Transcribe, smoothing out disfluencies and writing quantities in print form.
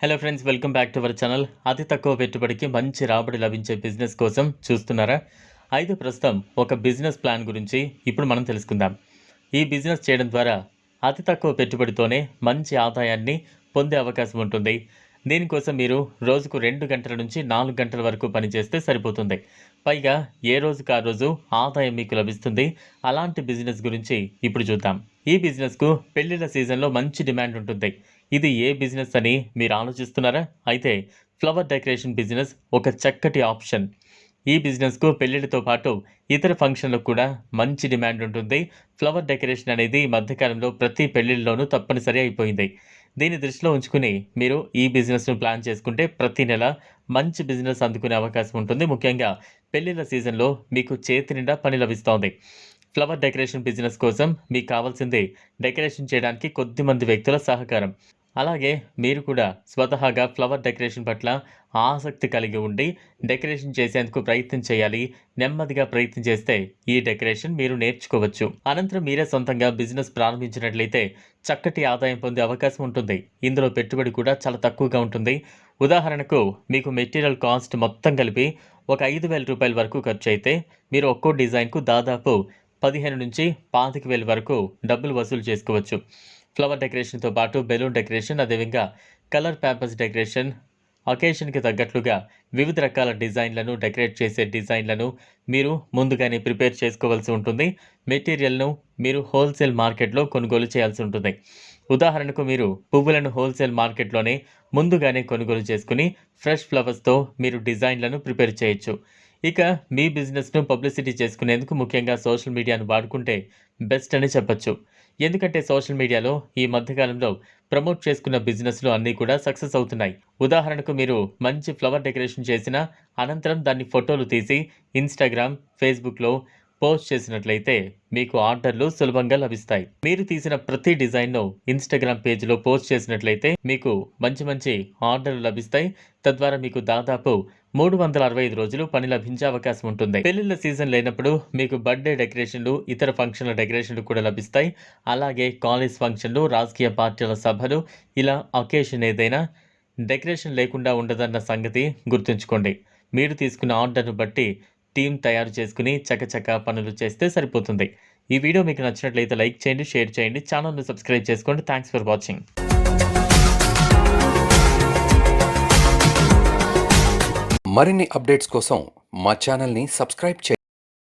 Hello friends, welcome back to our channel. అతి తక్కువ పెట్టుబడికి మంచి రాబడి లభించే బిజినెస్ కోసం చూస్తున్నారా? అయితే ప్రస్తుతం ఒక బిజినెస్ ప్లాన్ గురించి ఇప్పుడు మనం తెలుసుకుందాం. ఈ బిజినెస్ చేయడం ద్వారా అతి తక్కువ పెట్టుబడితోనే మంచి ఆదాయాన్ని పొందే అవకాశం ఉంటుంది. దీనికోసం మీరు రోజుకు 2 గంటల నుంచి 4 గంటల వరకు పనిచేస్తే సరిపోతుంది. పైగా ఏ రోజుకు ఆ రోజు ఆదాయం మీకు లభిస్తుంది. అలాంటి బిజినెస్ గురించి ఇప్పుడు చూద్దాం. ఈ బిజినెస్కు పెళ్లిళ్ల సీజన్లో మంచి డిమాండ్ ఉంటుంది. ఇది ఏ బిజినెస్ అని మీరు ఆలోచిస్తున్నారా? అయితే ఫ్లవర్ డెకరేషన్ బిజినెస్ ఒక చక్కటి ఆప్షన్. ఈ బిజినెస్కు పెళ్లిళ్లతో పాటు ఇతర ఫంక్షన్లకు కూడా మంచి డిమాండ్ ఉంటుంది. ఫ్లవర్ డెకరేషన్ అనేది ఈ మధ్యకాలంలో ప్రతి పెళ్లిళ్లలోనూ తప్పనిసరి అయిపోయింది. దీన్ని దృష్టిలో ఉంచుకుని మీరు ఈ బిజినెస్ను ప్లాన్ చేసుకుంటే ప్రతి నెల మంచి బిజినెస్ అందుకునే అవకాశం ఉంటుంది. ముఖ్యంగా పెళ్లిళ్ల సీజన్లో మీకు చేతి నిండా పని లభిస్తోంది. ఫ్లవర్ డెకరేషన్ బిజినెస్ కోసం మీకు కావాల్సింది డెకరేషన్ చేయడానికి కొద్దిమంది వ్యక్తుల సహకారం. అలాగే మీరు కూడా స్వతహాగా ఫ్లవర్ డెకరేషన్ పట్ల ఆసక్తి కలిగి ఉండి డెకరేషన్ చేసేందుకు ప్రయత్నం చేయాలి. నెమ్మదిగా ప్రయత్నం చేస్తే ఈ డెకరేషన్ మీరు నేర్చుకోవచ్చు. అనంతరం మీరే సొంతంగా బిజినెస్ ప్రారంభించినట్లయితే చక్కటి ఆదాయం పొందే అవకాశం ఉంటుంది. ఇందులో పెట్టుబడి కూడా చాలా తక్కువగా ఉంటుంది. ఉదాహరణకు మీకు మెటీరియల్ కాస్ట్ మొత్తం కలిపి ఒక 5,000 రూపాయల వరకు ఖర్చు అయితే మీరు ఒక్కో డిజైన్కు దాదాపు 15 నుంచి 25,000 వరకు డబ్బులు వసూలు చేసుకోవచ్చు. ఫ్లవర్ డెకరేషన్తో పాటు బెలూన్ డెకరేషన్, అదేవిధంగా కలర్ పేపర్స్ డెకరేషన్, అకేషన్కి తగ్గట్లుగా వివిధ రకాల డిజైన్లను డెకరేట్ చేసే డిజైన్లను మీరు ముందుగానే ప్రిపేర్ చేసుకోవాల్సి ఉంటుంది. మెటీరియల్ను మీరు హోల్సేల్ మార్కెట్లో కొనుగోలు చేయాల్సి ఉంటుంది. ఉదాహరణకు మీరు పువ్వులను హోల్సేల్ మార్కెట్లోనే ముందుగానే కొనుగోలు చేసుకుని ఫ్రెష్ ఫ్లవర్స్తో మీరు డిజైన్లను ప్రిపేర్ చేయొచ్చు. ఇక మీ బిజినెస్ను పబ్లిసిటీ చేసుకునేందుకు ముఖ్యంగా సోషల్ మీడియాను వాడుకుంటే బెస్ట్ అని చెప్పొచ్చు. ఎందుకంటే సోషల్ మీడియాలో ఈ మధ్యకాలంలో ప్రమోట్ చేసుకున్న బిజినెస్లు అన్నీ కూడా సక్సెస్ అవుతున్నాయి. ఉదాహరణకు మీరు మంచి ఫ్లవర్ డెకరేషన్ చేసిన అనంతరం దాన్ని ఫోటోలు తీసి ఇన్స్టాగ్రామ్, ఫేస్బుక్లో పోస్ట్ చేసినట్లయితే మీకు ఆర్డర్లు సులభంగా లభిస్తాయి. మీరు తీసిన ప్రతి డిజైన్ను ఇన్స్టాగ్రామ్ పేజ్లో పోస్ట్ చేసినట్లయితే మీకు మంచి మంచి ఆర్డర్లు లభిస్తాయి. తద్వారా మీకు దాదాపు 365 రోజులు పని లభించే అవకాశం ఉంటుంది. పెళ్లిళ్ళ సీజన్ లేనప్పుడు మీకు బర్త్డే డెకరేషన్లు, ఇతర ఫంక్షన్ల డెకరేషన్లు కూడా లభిస్తాయి. అలాగే కాలేజ్ ఫంక్షన్లు, రాజకీయ పార్టీల సభలు, ఇలా అకేషన్ ఏదైనా డెకరేషన్ లేకుండా ఉండదన్న సంగతి గుర్తుంచుకోండి. మీరు తీసుకున్న ఆర్డర్ను బట్టి టీం తయారు చేసుకుని చకచకా పనులు చేస్తే సరిపోతుంది. ఈ వీడియో మీకు నచ్చినట్లయితే లైక్ చేయండి, షేర్ చేయండి, ఛానల్ను సబ్స్క్రైబ్ చేసుకోండి. Thanks for watching. మరిన్ని అప్డేట్స్ కోసం మా ఛానల్ని సబ్స్క్రైబ్ చేయండి.